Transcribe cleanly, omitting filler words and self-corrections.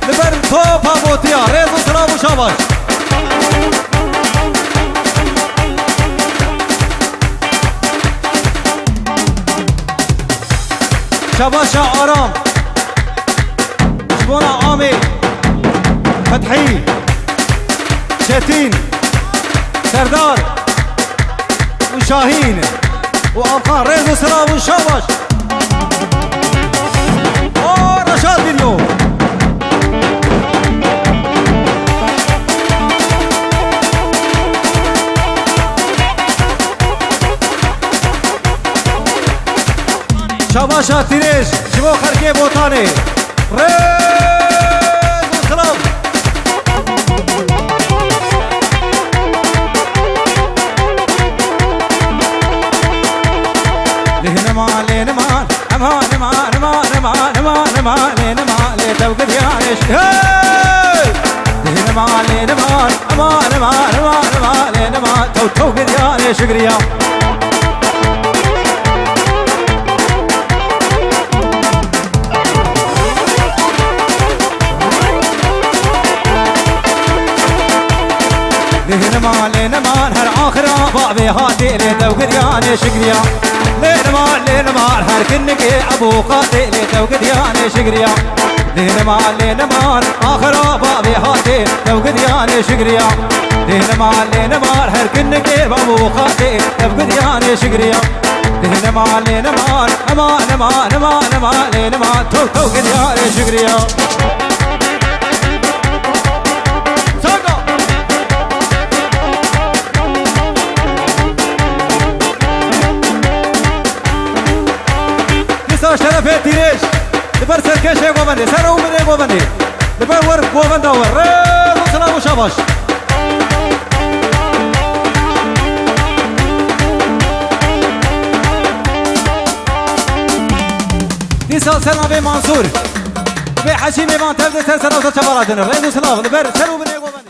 لبر توبا بوتيا ريز وسلام وشاباش شباشا آرام شبونا عامي فتحي شتين سردار وشاهين وأفغان ريز وسلام وشاباش رشاد اليوم شباشا تيريش جبو خرقي بوطاني ريز وسلام لهنمان لهنمان امان امان امان امان امان امان لهنمان لتوقد يعيش لهنمان لهنمان امان امان امان امان لهنمان توقد يعيش قريا لهنمان لهنمان هر آخر بابي هاتي لتوقد يعيش قريا لهنمان لهنمان هر كنك ابو قاتي لتوقد يعيش قريا لهنمان لهنمان آخر بابي هاتي توقد يعيش قريا لهنمان لهنمان هر كنك ابو قاتي توقد يعيش قريا لهنمان لهنمان امان امان امان امان لهنمان توقد يعيش قريا شرفه تيريش لبر سركشه قوبندي سرو من قوبندي لبر ور قوبندا ور ريز وسلام وشاباش ديسال سلام بي منصور بي حشيمي بان تبدي سر سلام وشاباراتنا ريز وسلام لبر سرو من قوبندي